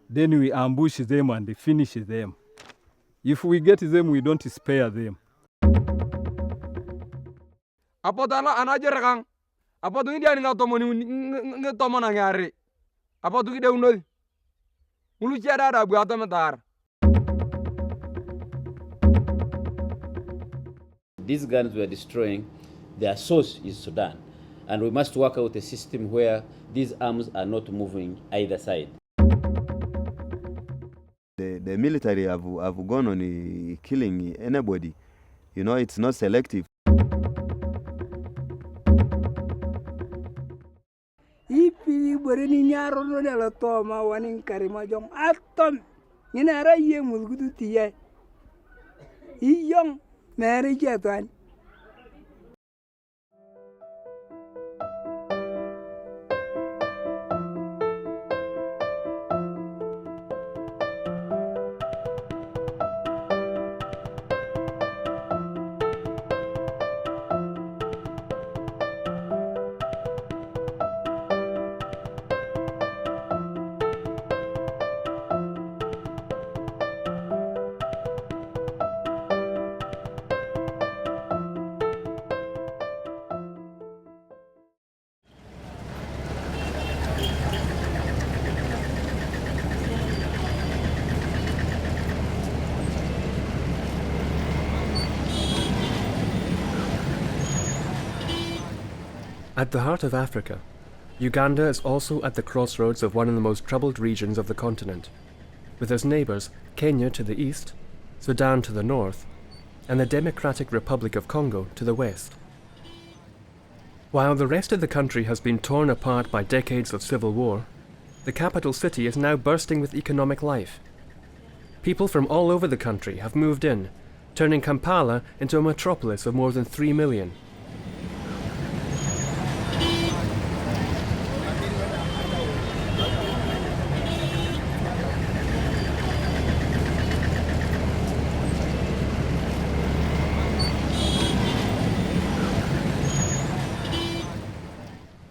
Then we ambush them and finish them. If we get them, we don't spare them. Apotala anajerakang. Apotu India nga tomoni ngari. Apotu kide unoi. Ulu chada da bu atometar. These guns we are destroying, their source is Sudan. And we must work out a system where these arms are not moving either side. The military have gone on killing anybody. You know, it's not selective. Ipi boreni nyaro no la toma wanin Karimojong atom nyinara ye mulgudu tiye iyong mere jetan. At the heart of Africa, Uganda is also at the crossroads of one of the most troubled regions of the continent, with as neighbours Kenya to the east, Sudan to the north, and the Democratic Republic of Congo to the west. While the rest of the country has been torn apart by decades of civil war, the capital city is now bursting with economic life. People from all over the country have moved in, turning Kampala into a metropolis of more than 3 million.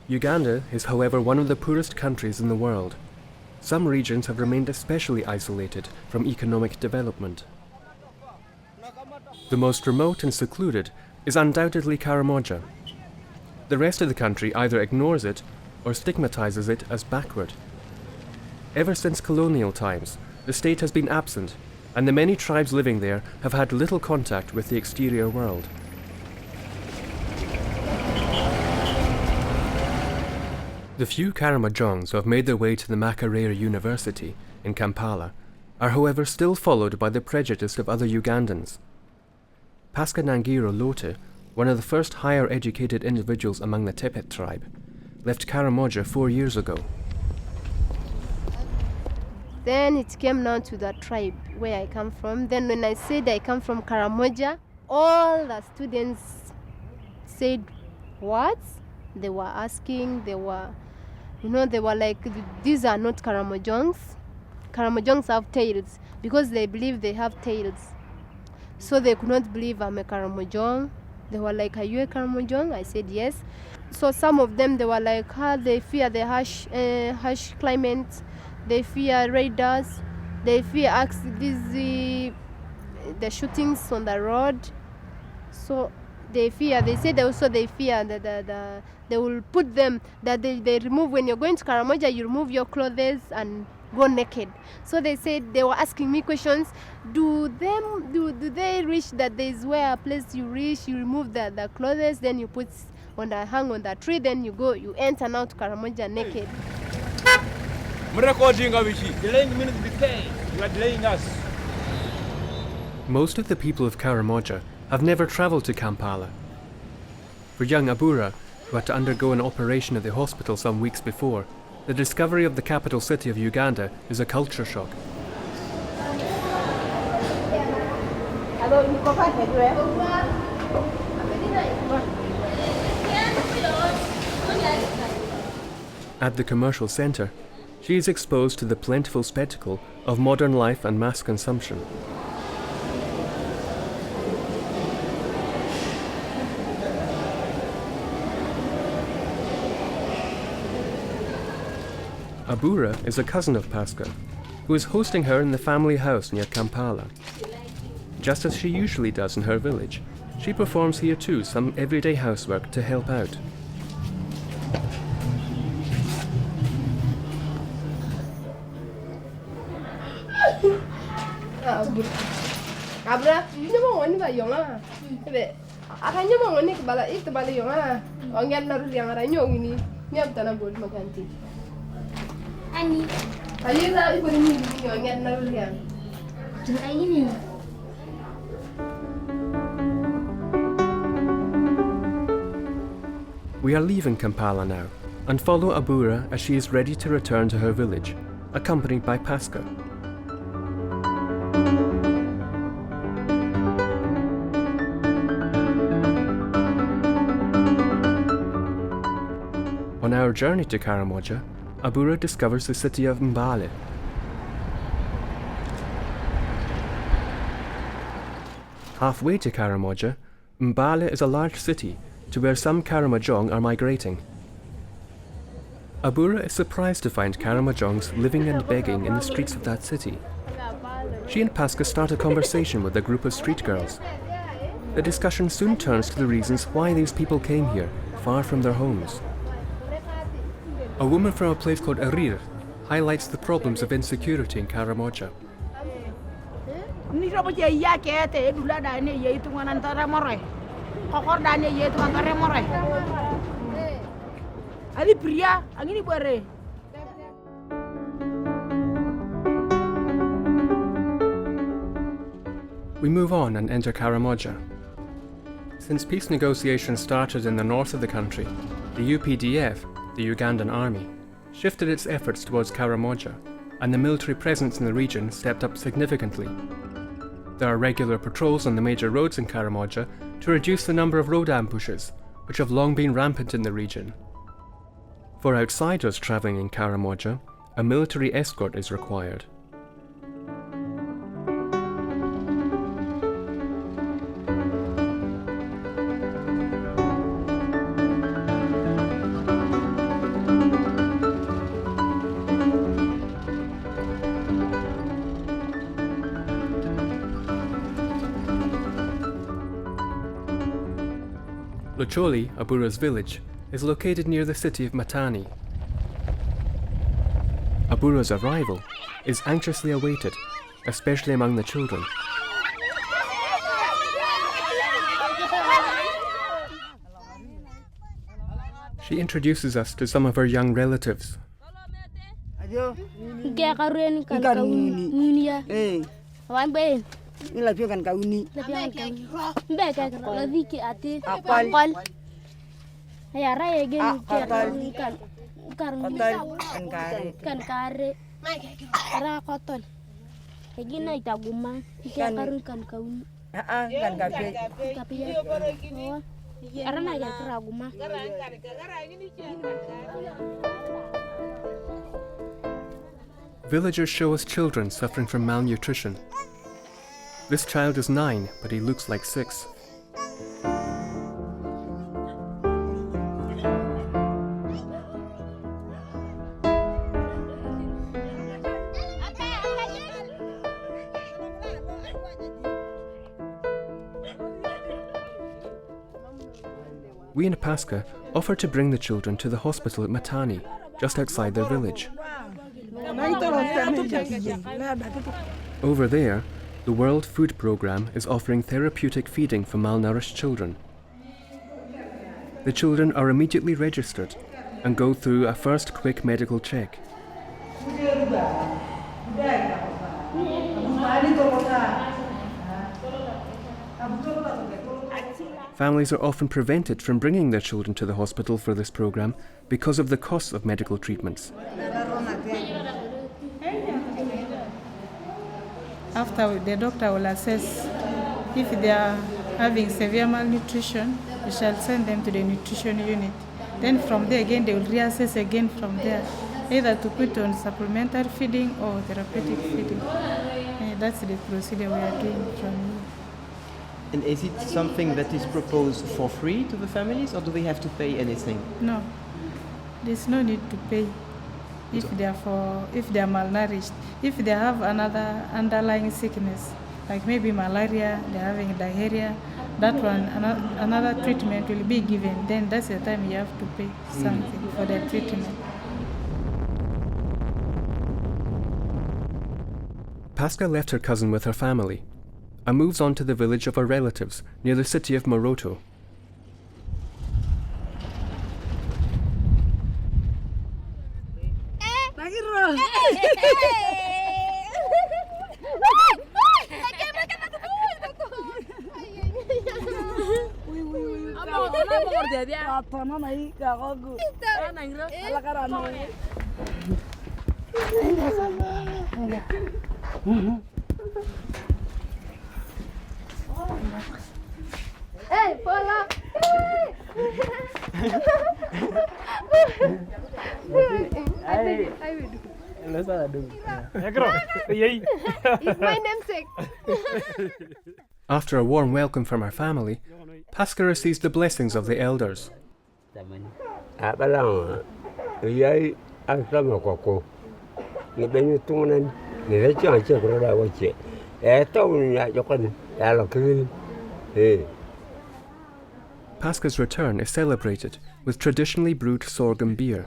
Uganda is, however, one of the poorest countries in the world. Some regions have remained especially isolated from economic development. The most remote and secluded is undoubtedly Karamoja. The rest of the country either ignores it or stigmatizes it as backward. Ever since colonial times, the state has been absent, and the many tribes living there have had little contact with the exterior world. The few Karamojongs who have made their way to the Makerere University in Kampala are, however, still followed by the prejudice of other Ugandans. Pasca Nangiro Lote, one of the first higher educated individuals among the Tepet tribe, left Karamoja 4 years ago. Then it came down to the tribe where I come from. Then when I said I come from Karamoja, all the students said, what? They were asking, they were like, these are not Karamojongs. Karamojongs have tails because they believe they have tails. So they could not believe I'm a Karamojong. They were like, are you a Karamojong? I said yes. So some of them, they were like, they fear the harsh climate. They fear raiders. They fear the shootings on the road. So they fear. They said also they fear that they will put them, that they remove, when you're going to Karamoja, you remove your clothes and go naked. So they said, they were asking me questions, do they reach that there's where a place you reach, you remove the clothes, then you put hang on the tree, then you enter now to Karamoja naked. Delaying means decay. You are delaying us. Most of the people of Karamoja have never travelled to Kampala. For young Abura, who had to undergo an operation at the hospital some weeks before, the discovery of the capital city of Uganda is a culture shock. At the commercial centre, she is exposed to the plentiful spectacle of modern life and mass consumption. Abura is a cousin of Pasca, who is hosting her in the family house near Kampala. Just as she usually does in her village, she performs here too some everyday housework to help out. Abra, you never want to young. I never want to bala eat the balayonga. On get not young, I know we need. You have done a good macanti. Annie, I use that if we need you and get not young. do I need? We are leaving Kampala now and follow Abura as she is ready to return to her village, accompanied by Pasca. On our journey to Karamoja, Abura discovers the city of Mbale. Halfway to Karamoja, Mbale is a large city to where some Karimojong are migrating. Abura is surprised to find Karamojongs living and begging in the streets of that city. She and Pasca start a conversation with a group of street girls. The discussion soon turns to the reasons why these people came here, far from their homes. A woman from a place called Arir highlights the problems of insecurity in Karamoja. We move on and enter Karamoja. Since peace negotiations started in the north of the country, the UPDF, the Ugandan army, shifted its efforts towards Karamoja, and the military presence in the region stepped up significantly. There are regular patrols on the major roads in Karamoja to reduce the number of road ambushes, which have long been rampant in the region. For outsiders travelling in Karamoja, a military escort is required. Locholi, Abura's village, is located near the city of Matani. Abura's arrival is anxiously awaited, especially among the children. She introduces us to some of her young relatives. Villagers show us children suffering from malnutrition. This child is 9, but he looks like 6. We and Pasca offer to bring the children to the hospital at Matani, just outside their village. Over there, the World Food Programme is offering therapeutic feeding for malnourished children. The children are immediately registered and go through a first quick medical check. Families are often prevented from bringing their children to the hospital for this program because of the costs of medical treatments. After the doctor will assess if they are having severe malnutrition, we shall send them to the nutrition unit. Then from there again, they will reassess again from there. either to put on supplementary feeding or therapeutic feeding. That's the procedure we are doing from here. And is it something that is proposed for free to the families, or do they have to pay anything? No, there's no need to pay if they are malnourished. If they have another underlying sickness, like maybe malaria, they're having diarrhea, that one, another treatment will be given. Then that's the time you have to pay something for the treatment. Pasca left her cousin with her family and moves on to the village of her relatives near the city of Moroto. Hey, Paula! I will do. It's my namesake. After a warm welcome from her family, Pasca receives the blessings of the elders. Pasca's return is celebrated with traditionally brewed sorghum beer.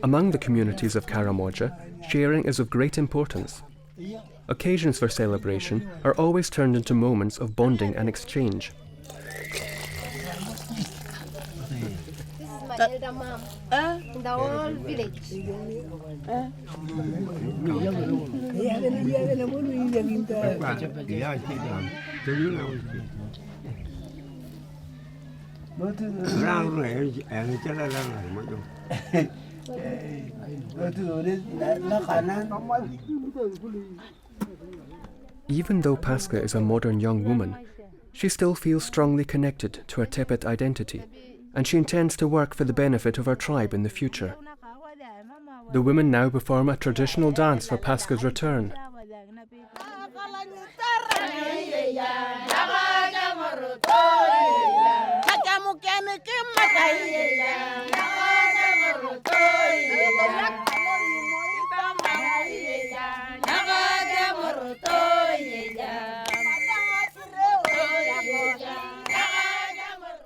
Among the communities of Karamoja, sharing is of great importance. Occasions for celebration are always turned into moments of bonding and exchange. This is my elder mom in the whole village. Even though Pasca is a modern young woman, she still feels strongly connected to her Tepet identity, and she intends to work for the benefit of her tribe in the future. The women now perform a traditional dance for Pasca's return.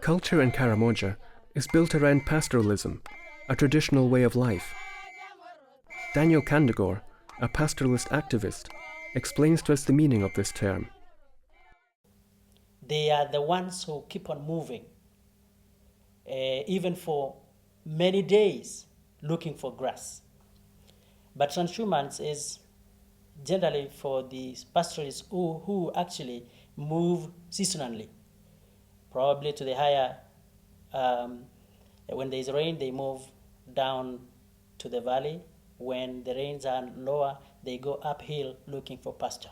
Culture in Karamoja is built around pastoralism, a traditional way of life. Daniel Kandagor, a pastoralist activist, explains to us the meaning of this term. They are the ones who keep on moving, even for many days, looking for grass. But transhumance is generally for the pastoralists who actually move seasonally. Probably to the higher, when there is rain, they move down to the valley. When the rains are lower, they go uphill looking for pasture.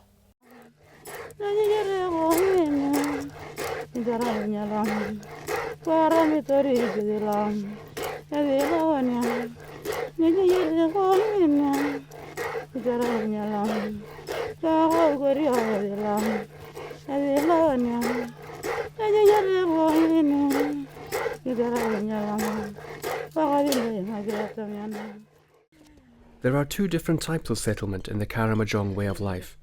There are two different types of settlement in the Karimojong way of life.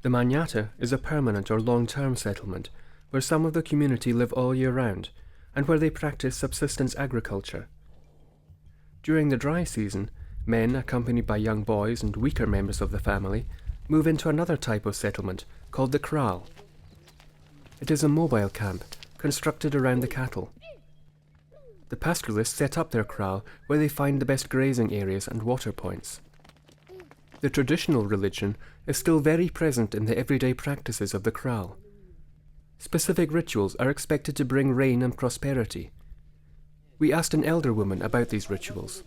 The Manyata is a permanent or long-term settlement where some of the community live all year round and where they practice subsistence agriculture. During the dry season, men accompanied by young boys and weaker members of the family move into another type of settlement called the kraal. It is a mobile camp constructed around the cattle. The pastoralists set up their kraal where they find the best grazing areas and water points. The traditional religion is still very present in the everyday practices of the kraal. Specific rituals are expected to bring rain and prosperity. We asked an elder woman about these rituals.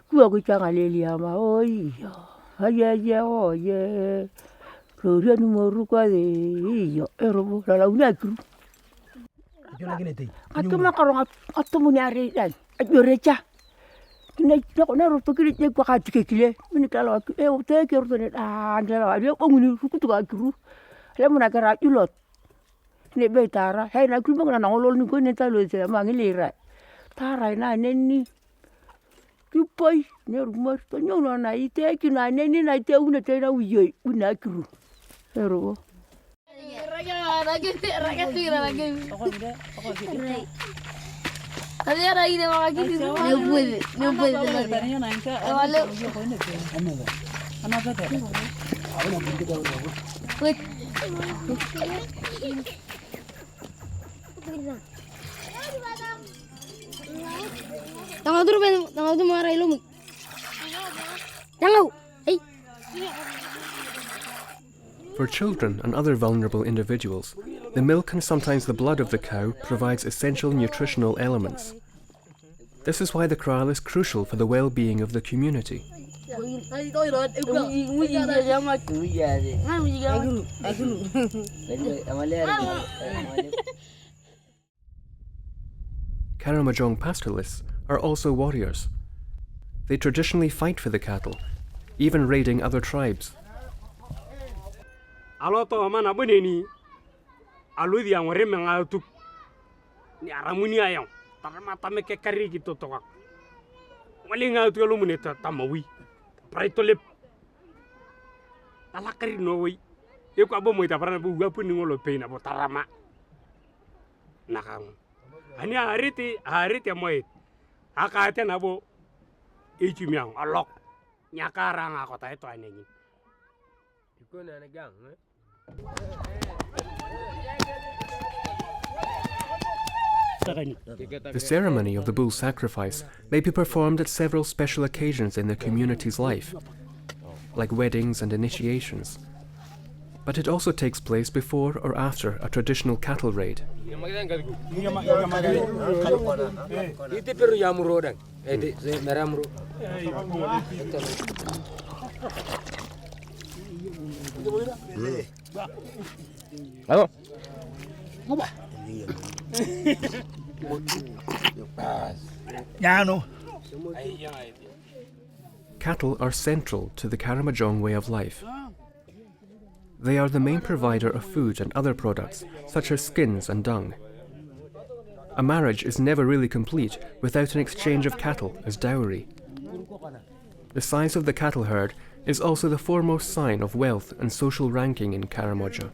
Kua kuchanga leli ama oyo. Haya oye. Roria ni moruka de iyo. Erobo la unakru. Atuma karonga atomu ni are dan. Ajorecha. Kina na ro tokiri te kwa katikile. Mini kala te ke ro ne andela ari ko nguni fukutu ka kru. Le mona kara ulot. Ne betara. Hai na kru bangna ngolol ni ko ne talo se mangilira. Tara na neni. Kupai ne rumor to nyono na ite ki na neni na ite una te na uyo una kru. Ero. For children and other vulnerable individuals, the milk and sometimes the blood of the cow provides essential nutritional elements. This is why the kraal is crucial for the well-being of the community. Karimojong pastoralists are also warriors. They traditionally fight for the cattle, even raiding other tribes. Aloto amana buneni aludi yang reme ngautuk ni aramuni ayang tarama tameke kari gitu toka wali ngautuk lu muneta tamawi praito lep ala kari no wi e ko abo moita parana bu gapu ni ngolo peina bo tarama nakang ani hariti moit akate nabo ichimiang alok nyakara ngakota itu anenyi ikona na gang The ceremony of the bull sacrifice may be performed at several special occasions in the community's life, like weddings and initiations. But it also takes place before or after a traditional cattle raid. Cattle are central to the Karimojong way of life. They are the main provider of food and other products, such as skins and dung. A marriage is never really complete without an exchange of cattle as dowry. The size of the cattle herd is also the foremost sign of wealth and social ranking in Karamoja.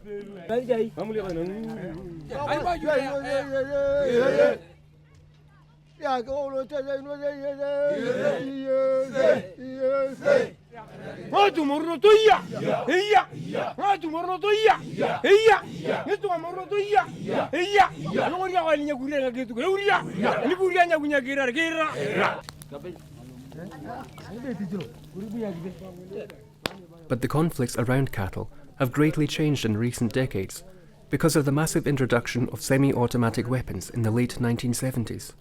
But the conflicts around cattle have greatly changed in recent decades because of the massive introduction of semi-automatic weapons in the late 1970s.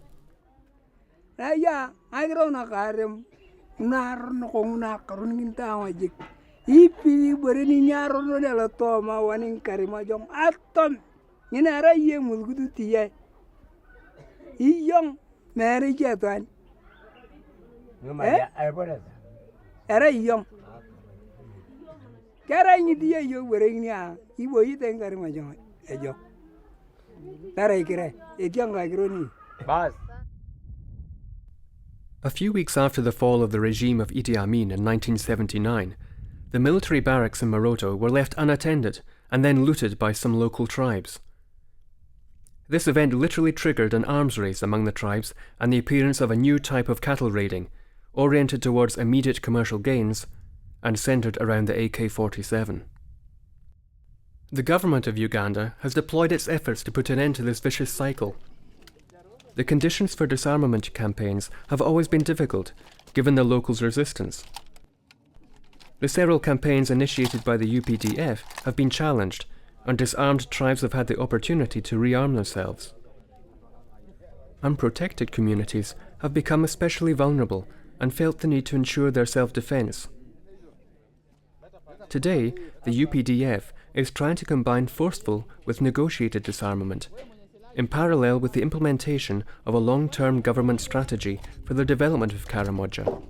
Era young. Carrying the you wearing ya, you were eating Karimojong, a joke. It's young like Ronnie. A few weeks after the fall of the regime of Idi Amin in 1979, the military barracks in Maroto were left unattended and then looted by some local tribes. This event literally triggered an arms race among the tribes and the appearance of a new type of cattle raiding, oriented towards immediate commercial gains and centred around the AK-47. The government of Uganda has deployed its efforts to put an end to this vicious cycle. The conditions for disarmament campaigns have always been difficult, given the locals' resistance. The several campaigns initiated by the UPDF have been challenged, and disarmed tribes have had the opportunity to rearm themselves. Unprotected communities have become especially vulnerable and felt the need to ensure their self-defense. Today, the UPDF is trying to combine forceful with negotiated disarmament, in parallel with the implementation of a long-term government strategy for the development of Karamoja.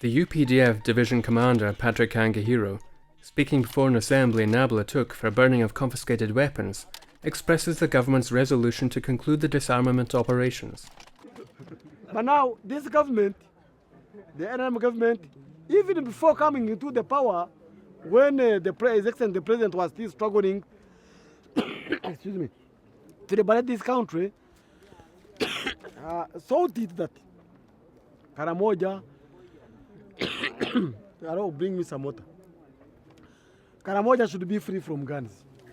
The UPDF Division Commander Patrick Kangahiro, speaking before an assembly in Nablatook for burning of confiscated weapons, expresses the government's resolution to conclude the disarmament operations. But now, this government, the NRM government, even before coming into the power, when the president was still struggling excuse me, to liberate this country, so did that. Karamoja, bring me some water. Karamoja should be free from guns.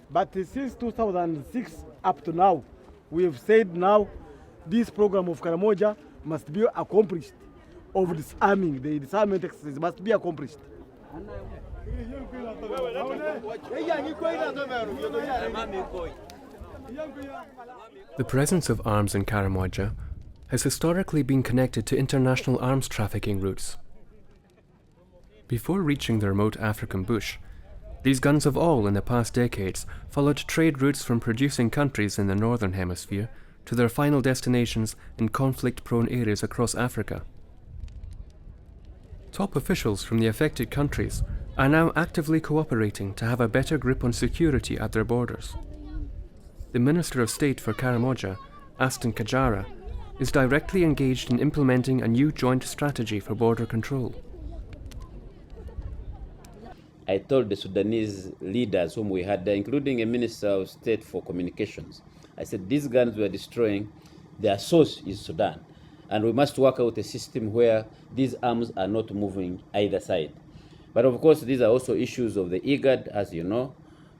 But since 2006 up to now, we have said now this program of Karamoja must be accomplished. Of disarming, the disarmament exercise must be accomplished. The presence of arms in Karamoja has historically been connected to international arms trafficking routes. Before reaching the remote African bush, these guns have all, in the past decades, followed trade routes from producing countries in the Northern Hemisphere to their final destinations in conflict-prone areas across Africa. Top officials from the affected countries are now actively cooperating to have a better grip on security at their borders. The Minister of State for Karamoja, Aston Kajara, is directly engaged in implementing a new joint strategy for border control. I told the Sudanese leaders whom we had there, including a Minister of State for Communications, I said, these guns we are destroying, their source is Sudan. And we must work out a system where these arms are not moving either side. But of course, these are also issues of the IGAD, as you know,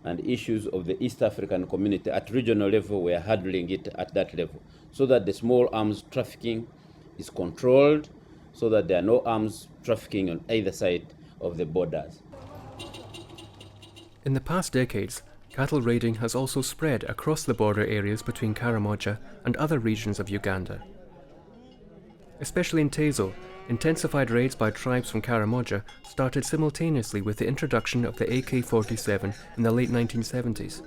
and issues of the East African community. At regional level, we are handling it at that level, so that the small arms trafficking is controlled, so that there are no arms trafficking on either side of the borders. In the past decades, cattle raiding has also spread across the border areas between Karamoja and other regions of Uganda. Especially in Tezo, intensified raids by tribes from Karamoja started simultaneously with the introduction of the AK-47 in the late 1970s.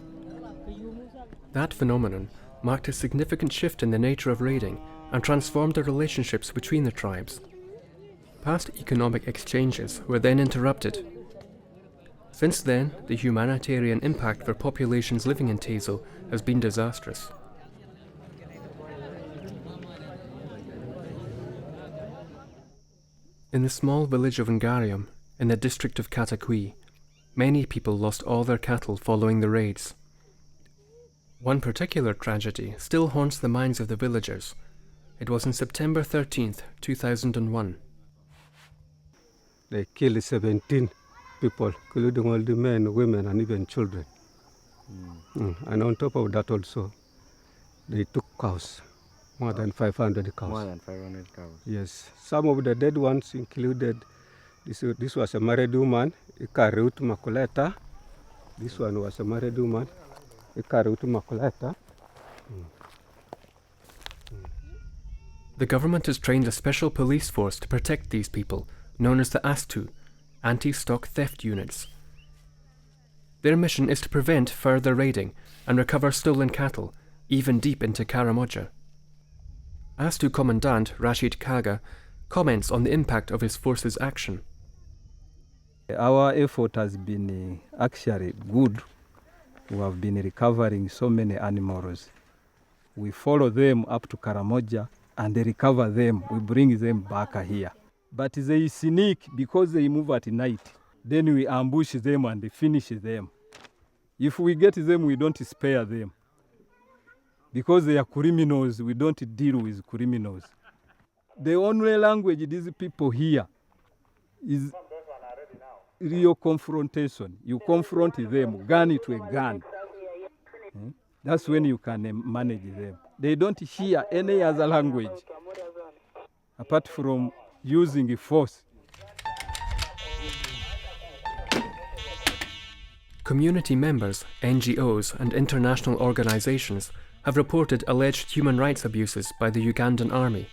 That phenomenon marked a significant shift in the nature of raiding and transformed the relationships between the tribes. Past economic exchanges were then interrupted. Since then, the humanitarian impact for populations living in Tezo has been disastrous. In the small village of Ngarium, in the district of Katakwi, many people lost all their cattle following the raids. One particular tragedy still haunts the minds of the villagers. It was on September 13th, 2001. They killed 17 people, including all the men, women, and even children. And on top of that also, they took cows, more than 500 cows. More than 500 cows. Yes. Some of the dead ones included, this was a married woman, Ikarut Makuleta. This one was a married woman, Ikarut Makuleta. The government has trained a special police force to protect these people, known as the ASTU, Anti-Stock Theft Units. Their mission is to prevent further raiding and recover stolen cattle, even deep into Karamoja. ASTU Commandant Rashid Kaga comments on the impact of his force's action. Our effort has been actually good. We have been recovering so many animals. We follow them up to Karamoja and they recover them. We bring them back here. But they sneak because they move at night. Then we ambush them and finish them. If we get them, we don't spare them. Because they are criminals, we don't deal with criminals. The only language these people hear is real confrontation. You confront them, gun to a gun. That's when you can manage them. They don't hear any other language apart from using force. Community members, NGOs, and international organizations have reported alleged human rights abuses by the Ugandan army.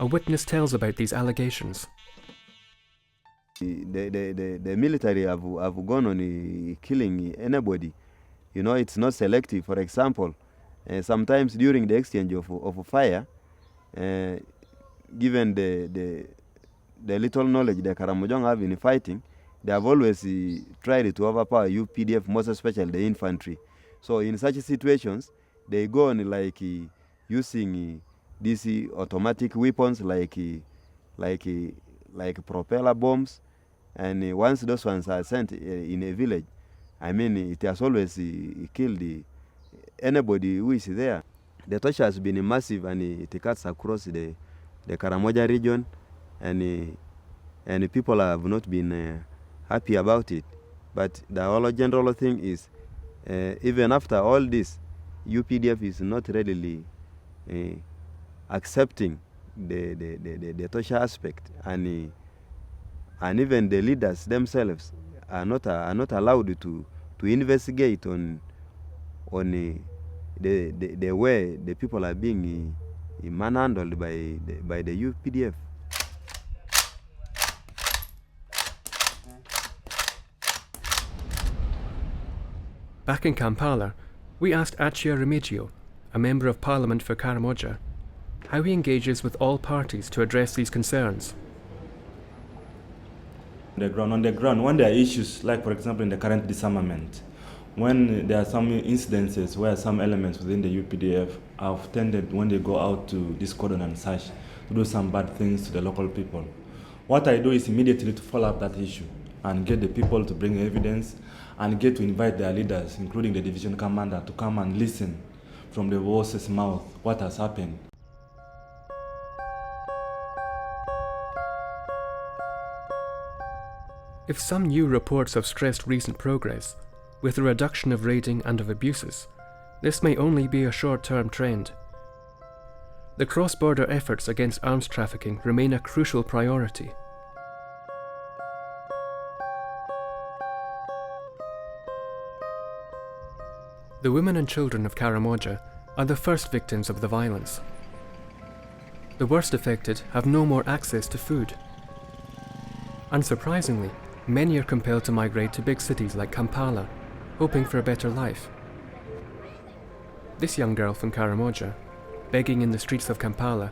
A witness tells about these allegations. The military have gone on killing anybody. You know, it's not selective. For example, sometimes during the exchange of fire, given the little knowledge the Karamojong have in fighting, they have always tried to overpower UPDF, most especially the infantry. So in such situations, they go on like using these automatic weapons like propeller bombs, and once those ones are sent in a village, I mean, it has always killed anybody who is there. The torture has been massive, and it cuts across the Karamoja region, and people have not been happy about it. But the whole general thing is, even after all this, UPDF is not readily accepting the torture aspect, and even the leaders themselves are not allowed to investigate on the way the people are being manhandled by the UPDF. Back in Kampala, we asked Achia Remigio, a member of parliament for Karamoja, how he engages with all parties to address these concerns. On the ground, when there are issues, like for example in the current disarmament, when there are some incidences where some elements within the UPDF have tended, when they go out to this cordon and such, to do some bad things to the local people. What I do is immediately to follow up that issue and get the people to bring evidence and get to invite their leaders, including the division commander, to come and listen from the horse's mouth what has happened. If some new reports have stressed recent progress, with a reduction of raiding and of abuses, this may only be a short-term trend. The cross-border efforts against arms trafficking remain a crucial priority. The women and children of Karamoja are the first victims of the violence. The worst affected have no more access to food. Unsurprisingly, many are compelled to migrate to big cities like Kampala, hoping for a better life. This young girl from Karamoja, begging in the streets of Kampala,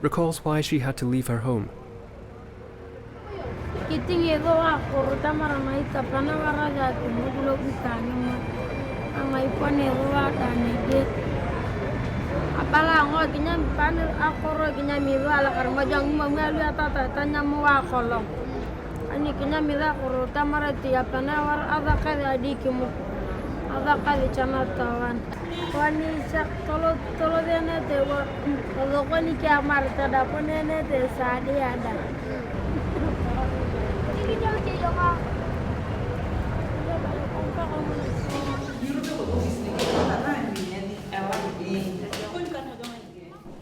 recalls why she had to leave her home.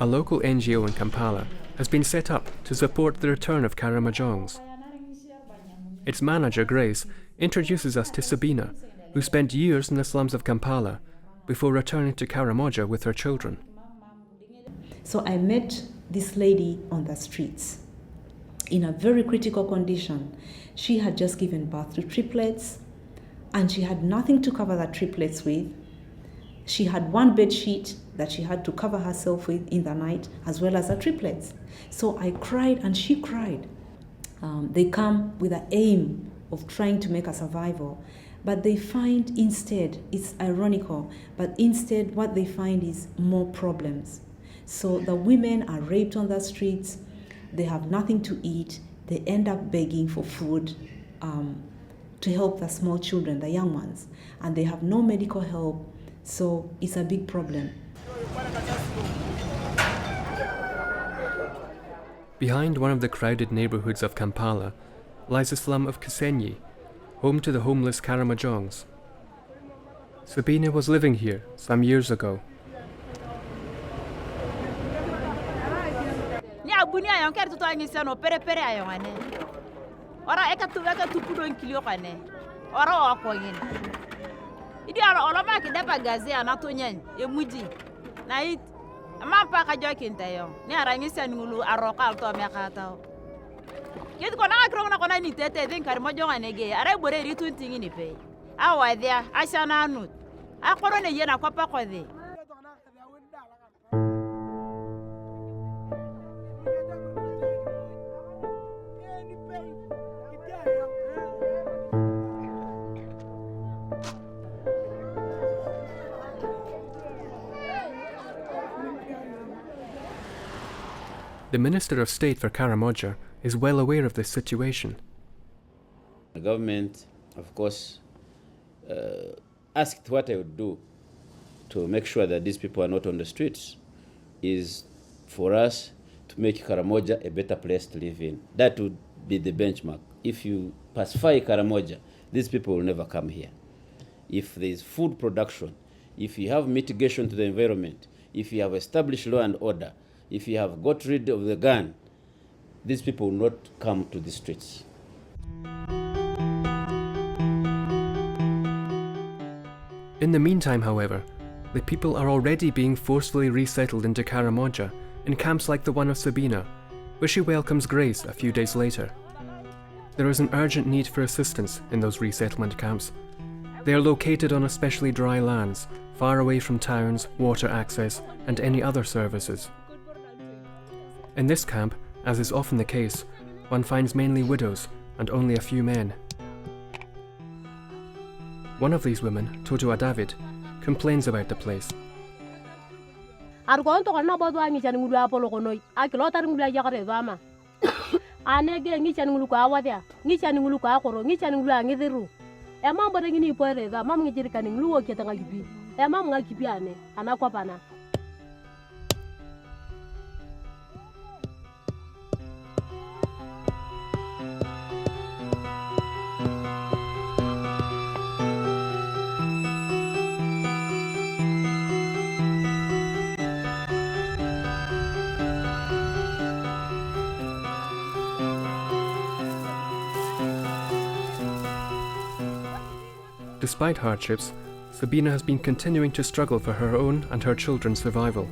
A local NGO in Kampala has been set up to support the return of Karamojongs. Its manager, Grace, introduces us to Sabina, who spent years in the slums of Kampala before returning to Karamoja with her children. So I met this lady on the streets in a very critical condition. She had just given birth to triplets, and she had nothing to cover the triplets with. She had one bed sheet that she had to cover herself with in the night, as well as the triplets. So I cried and she cried. They come with the aim of trying to make a survival, but they find instead, it's ironical, but instead what they find is more problems. So the women are raped on the streets, they have nothing to eat, they end up begging for food to help the small children, the young ones, and they have no medical help, so it's a big problem. Behind one of the crowded neighbourhoods of Kampala lies the slum of Kisenyi, home to the homeless Karamojongs. Sabina was living here some years ago. ora okongin idi ora ma ke dapa gaze anatonyen emuji na it ampa ka jokin tayo ni arangisa ngulu arokal to me kata kit ko na akro na ko na ni tete din Karimojong anege ara bore ri tuntingi ni pe awa dia ashana anut akoro ne yena kwa pa ko de. The Minister of State for Karamoja is well aware of this situation. The government, of course, asked what I would do to make sure that these people are not on the streets, is for us to make Karamoja a better place to live in. That would be the benchmark. If you pacify Karamoja, these people will never come here. If there is food production, if you have mitigation to the environment, if you have established law and order, if you have got rid of the gun, these people will not come to the streets. In the meantime, however, the people are already being forcefully resettled into Karamoja in camps like the one of Sabina, where she welcomes Grace a few days later. There is an urgent need for assistance in those resettlement camps. They are located on especially dry lands, far away from towns, water access, and any other services. In this camp, as is often the case, one finds mainly widows and only a few men. One of these women, Totoa David, complains about the place. Despite hardships, Sabina has been continuing to struggle for her own and her children's survival.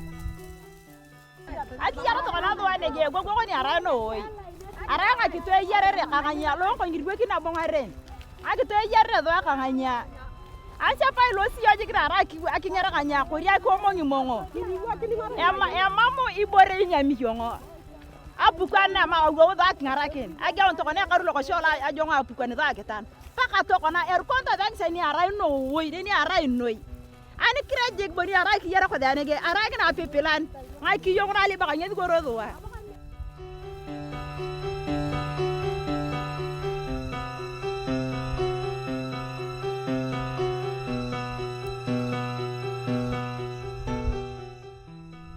Apukana ma go da ngarakin aga on to kone karu loko shola ajonga apukana da ketan paka to kona er konta dan seni ara no woi ni ara noi ani krajek boni ara ki yara ko da nege ara gna pepelan ai ki yongna li baka ngi go rodo wa.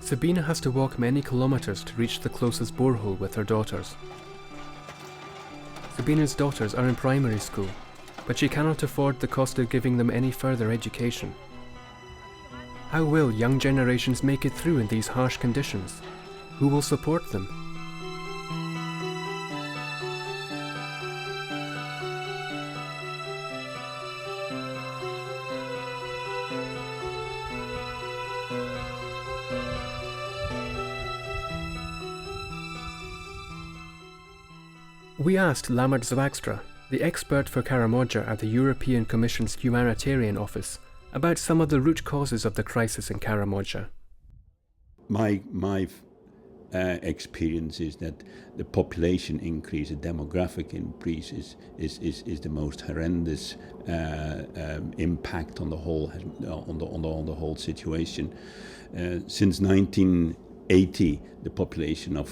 Sabina has to walk many kilometers to reach the closest borehole with her daughters. Sabina's daughters are in primary school, but she cannot afford the cost of giving them any further education. How will young generations make it through in these harsh conditions? Who will support them? We asked Lamart Zwagstra, the expert for Karamoja at the European Commission's Humanitarian Office, about some of the root causes of the crisis in Karamoja. My experience is that the population increase, the demographic increase is the most horrendous impact on the whole on the whole situation. Since 1980, the population of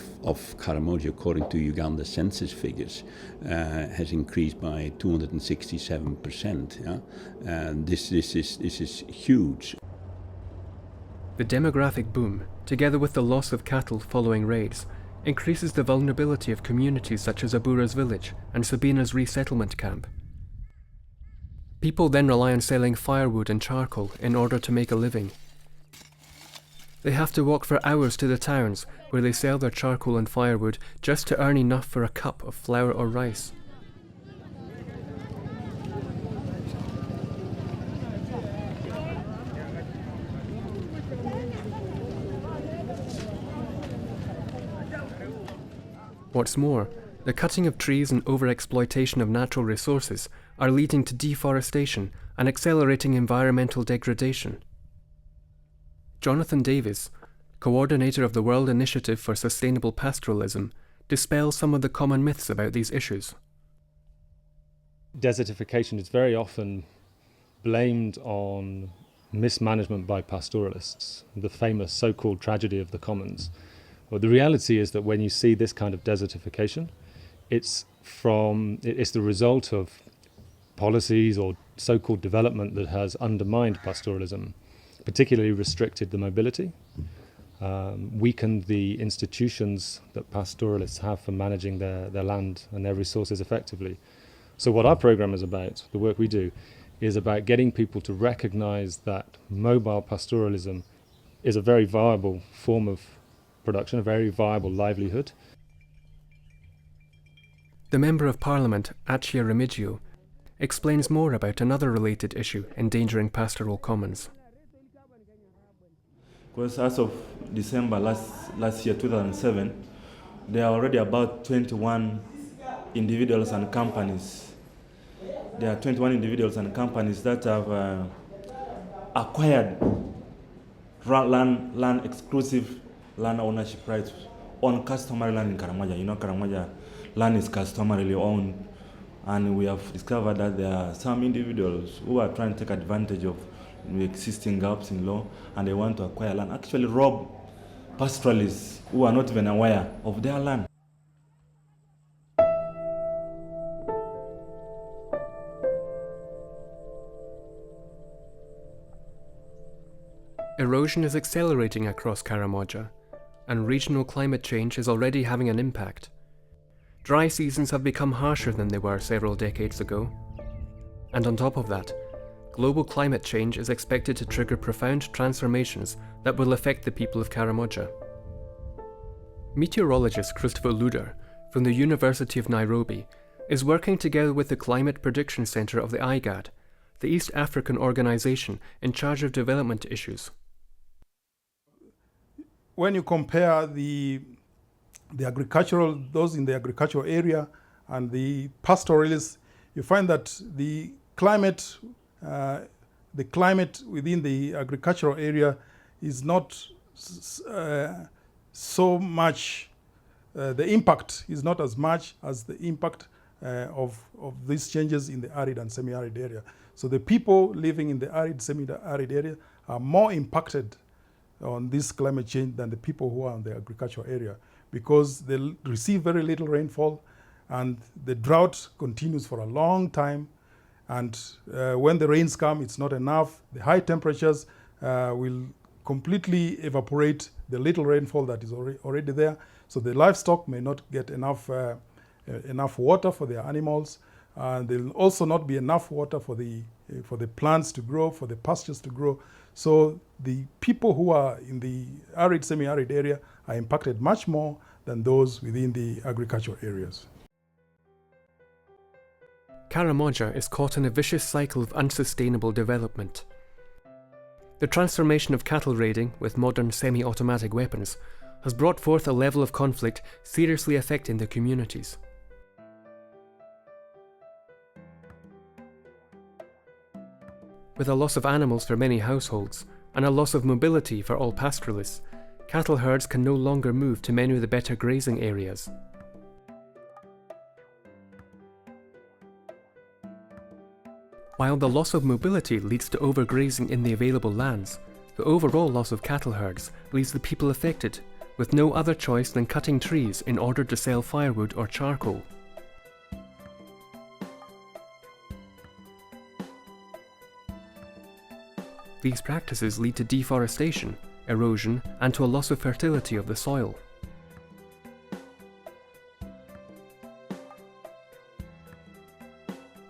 Karamoja, according to Uganda census figures, has increased by 267%. Yeah? And this is huge. The demographic boom, together with the loss of cattle following raids, increases the vulnerability of communities such as Abura's village and Sabina's resettlement camp. People then rely on selling firewood and charcoal in order to make a living. They have to walk for hours to the towns where they sell their charcoal and firewood just to earn enough for a cup of flour or rice. What's more, the cutting of trees and overexploitation of natural resources are leading to deforestation and accelerating environmental degradation. Jonathan Davis, coordinator of the World Initiative for Sustainable Pastoralism, dispels some of the common myths about these issues. Desertification is very often blamed on mismanagement by pastoralists, the famous so-called tragedy of the commons. Well, the reality is that when you see this kind of desertification, it's the result of policies or so-called development that has undermined pastoralism, particularly restricted the mobility, weakened the institutions that pastoralists have for managing their land and their resources effectively. So what our program is about, the work we do, is about getting people to recognize that mobile pastoralism is a very viable form of production, a very viable livelihood. The Member of Parliament, Achia Remigio, explains more about another related issue endangering pastoral commons. Because as of December last year, 2007, there are already about 21 individuals and companies. There are 21 individuals and companies that have acquired land exclusive land ownership rights on customary land in Karamoja. You know, Karamoja land is customarily owned, and we have discovered that there are some individuals who are trying to take advantage of the existing gaps in law, and they want to acquire land, actually rob pastoralists who are not even aware of their land. Erosion is accelerating across Karamoja, and regional climate change is already having an impact. Dry seasons have become harsher than they were several decades ago. And on top of that, global climate change is expected to trigger profound transformations that will affect the people of Karamoja. Meteorologist Christopher Luder, from the University of Nairobi, is working together with the Climate Prediction Center of the IGAD, the East African organization in charge of development issues. When you compare the agricultural, those in the agricultural area and the pastoralists, you find that the climate within the agricultural area is not so much, the impact is not as much as the impact of these changes in the arid and semi-arid area. So the people living in the arid, semi-arid area are more impacted on this climate change than the people who are in the agricultural area, because they receive very little rainfall and the drought continues for a long time. And when the rains come, it's not enough. The high temperatures will completely evaporate the little rainfall that is already there. So the livestock may not get enough water for their animals. There will also not be enough water for the plants to grow, for the pastures to grow. So the people who are in the arid, semi-arid area are impacted much more than those within the agricultural areas. Karamoja is caught in a vicious cycle of unsustainable development. The transformation of cattle raiding with modern semi-automatic weapons has brought forth a level of conflict seriously affecting the communities. With a loss of animals for many households and a loss of mobility for all pastoralists, cattle herds can no longer move to many of the better grazing areas. While the loss of mobility leads to overgrazing in the available lands, the overall loss of cattle herds leaves the people affected with no other choice than cutting trees in order to sell firewood or charcoal. These practices lead to deforestation, erosion, and to a loss of fertility of the soil.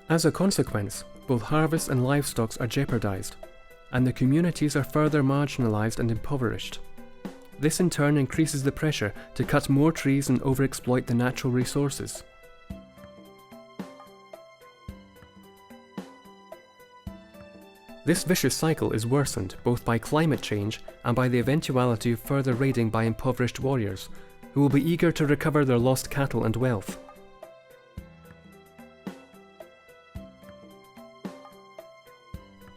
As a consequence, both harvests and livestock are jeopardized, and the communities are further marginalized and impoverished. This in turn increases the pressure to cut more trees and overexploit the natural resources. This vicious cycle is worsened both by climate change and by the eventuality of further raiding by impoverished warriors, who will be eager to recover their lost cattle and wealth.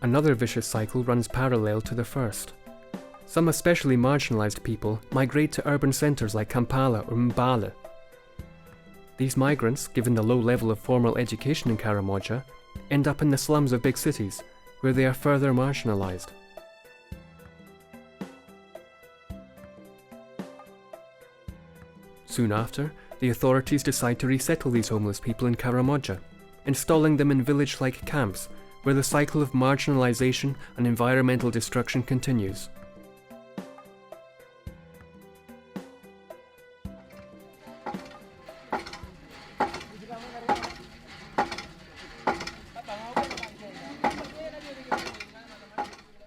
Another vicious cycle runs parallel to the first. Some especially marginalized people migrate to urban centers like Kampala or Mbale. These migrants, given the low level of formal education in Karamoja, end up in the slums of big cities, where they are further marginalized. Soon after, the authorities decide to resettle these homeless people in Karamoja, installing them in village-like camps, where the cycle of marginalization and environmental destruction continues.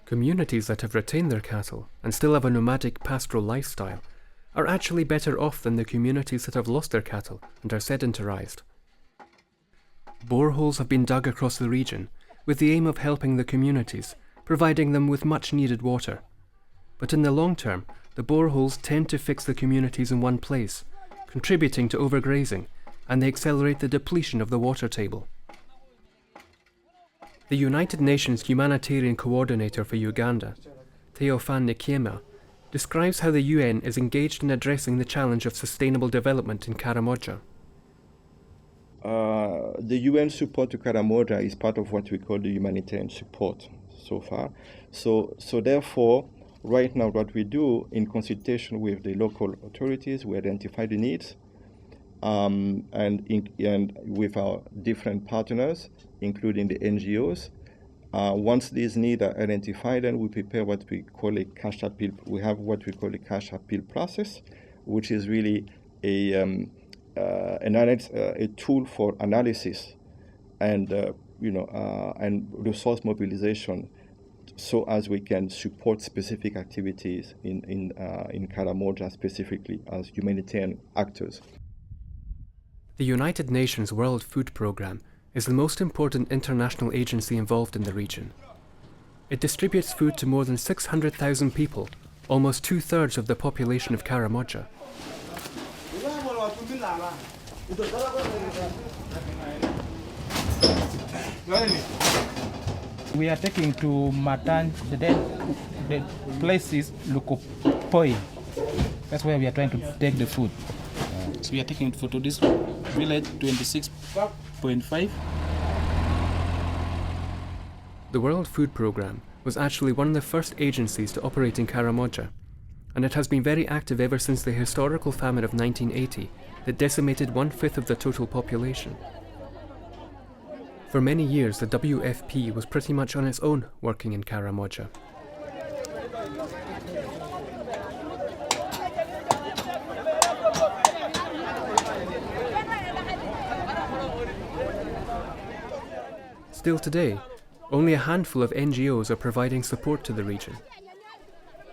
Communities that have retained their cattle and still have a nomadic pastoral lifestyle are actually better off than the communities that have lost their cattle and are sedentarized. Boreholes have been dug across the region with the aim of helping the communities, providing them with much needed water. But in the long term, the boreholes tend to fix the communities in one place, contributing to overgrazing, and they accelerate the depletion of the water table. The United Nations Humanitarian Coordinator for Uganda, Theophane Nikiema, describes how the UN is engaged in addressing the challenge of sustainable development in Karamoja. The UN support to Karamoja is part of what we call the humanitarian support so far. So therefore, right now what we do in consultation with the local authorities, we identify the needs and with our different partners, including the NGOs. Once these needs are identified, then we prepare what we call a cash appeal. We have what we call a cash appeal process, which is really a tool for analysis and and resource mobilization, so as we can support specific activities in Karamoja specifically as humanitarian actors. The United Nations World Food Programme is the most important international agency involved in the region. It distributes food to more than 600,000 people, almost 2/3 of the population of Karamoja. We are taking to Matan, the place is Lukopoi. That's where we are trying to take the food. So we are taking it to this village, 26.5. The World Food Programme was actually one of the first agencies to operate in Karamoja, and it has been very active ever since the historical famine of 1980 that decimated 1/5 of the total population. For many years, the WFP was pretty much on its own working in Karamoja. Still today, only a handful of NGOs are providing support to the region.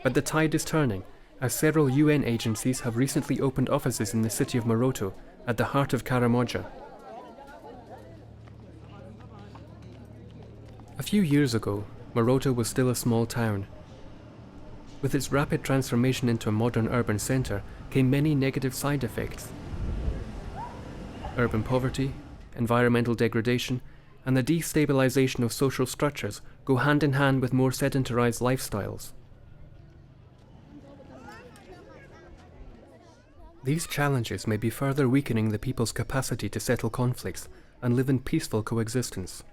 But the tide is turning, as several UN agencies have recently opened offices in the city of Moroto, at the heart of Karamoja. A few years ago, Moroto was still a small town. With its rapid transformation into a modern urban centre came many negative side effects. Urban poverty, environmental degradation, and the destabilization of social structures go hand in hand with more sedentarized lifestyles. These challenges may be further weakening the people's capacity to settle conflicts and live in peaceful coexistence.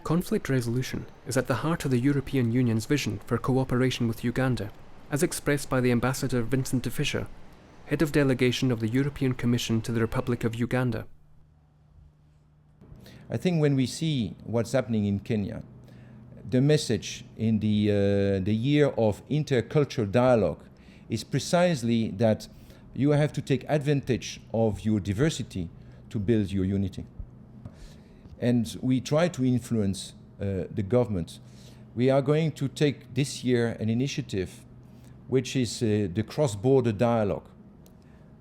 Conflict resolution is at the heart of the European Union's vision for cooperation with Uganda, as expressed by the Ambassador Vincent de Fischer, head of delegation of the European Commission to the Republic of Uganda. I think when we see what's happening in Kenya, the message in the year of intercultural dialogue is precisely that you have to take advantage of your diversity to build your unity. And we try to influence the government. We are going to take this year an initiative which is the cross-border dialogue.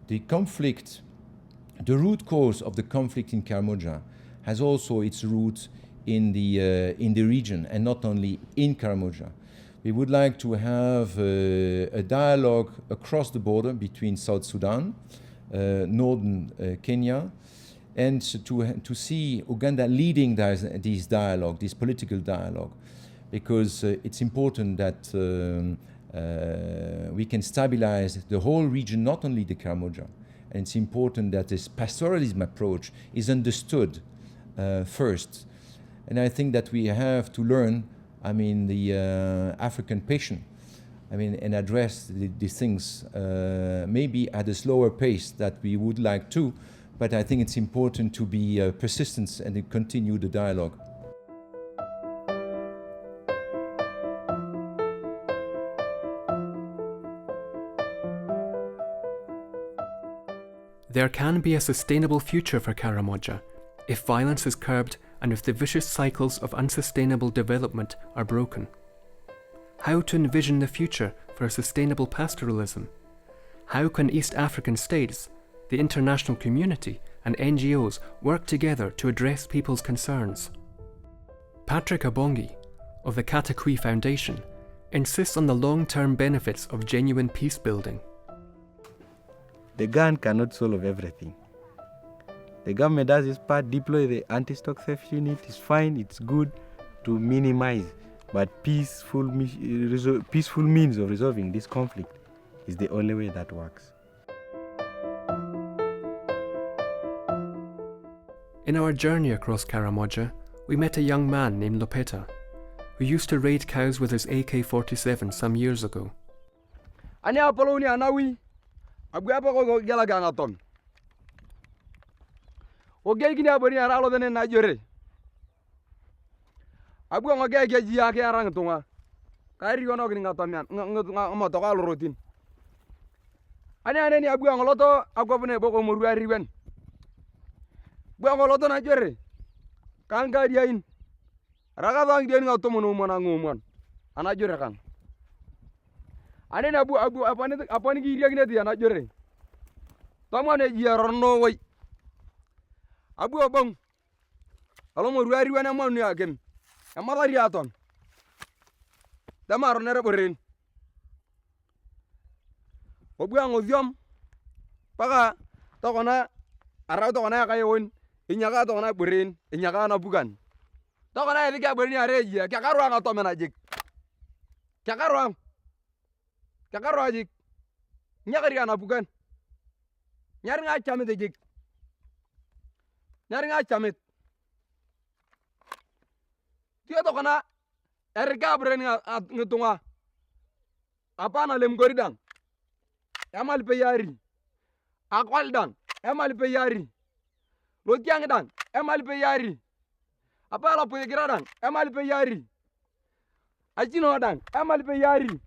The conflict, the root cause of the conflict in Karamoja has also its roots in the region and not only in Karamoja. We would like to have a dialogue across the border between South Sudan, northern Kenya, and to see Uganda leading this dialogue, this political dialogue, because it's important that we can stabilize the whole region, not only the Karamoja. And it's important that this pastoralism approach is understood first. And I think that we have to learn, the African patient, and address these things maybe at a slower pace that we would like to, but I think it's important to be persistent and to continue the dialogue. There can be a sustainable future for Karamoja if violence is curbed and if the vicious cycles of unsustainable development are broken. How to envision the future for a sustainable pastoralism? How can East African states, the international community and NGOs work together to address people's concerns? Patrick Abongi, of the Katakwi Foundation, insists on the long-term benefits of genuine peace building. The gun cannot solve everything. The government does its part, deploy the anti-stock theft unit. It's fine, it's good to minimize, but peaceful means of resolving this conflict is the only way that works. In our journey across Karamoja, we met a young man named Lopeta, who used to raid cows with his AK-47 some years ago. Abu abang, kalau mau ruari wana mau ni agem, amala riaton. Damar nere borin. Obu ang oziom, paka tokona arau tokona kayawin, inyaka tokona borin, inyaka na bukan. Tokona ini kaya borin areji, kaya karuang atau menajik. Kaya karuang ajik, nyaka ria na bukan. Nyari ngacamit ajik. Nyari ngacamit. Dia tokona erga borin ngetunga. Apa na lem goridang? Emal peyari. Akwal dang, emal peyari. Lotiang dang, emal peyari. Apa la peygira dang, emal peyari. Ajino dang, emal peyari.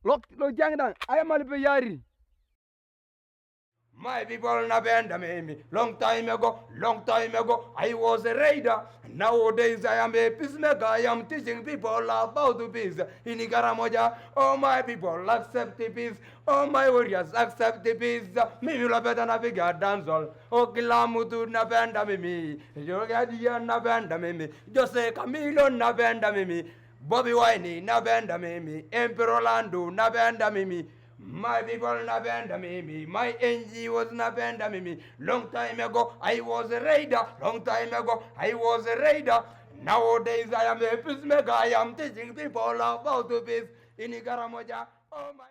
Lotiang dang, emal peyari. My people never me. Long time ago, I was a raider. Nowadays I am a peacemaker. I am teaching people about peace. In Karamoja, all my people accept the peace. All my warriors accept the peace. Me will better navigate dance all. O Kilamutu nabenda me. Yogadia nabenda me. Jose Camilo nabenda me. Bobby Winey nabenda me. Emperor Lando nabenda me. My people nabenda me. My NGOs nabenda me. Long time ago, I was a raider. Nowadays, I am a peacemaker. I am teaching people about peace in Karamoja. Oh my.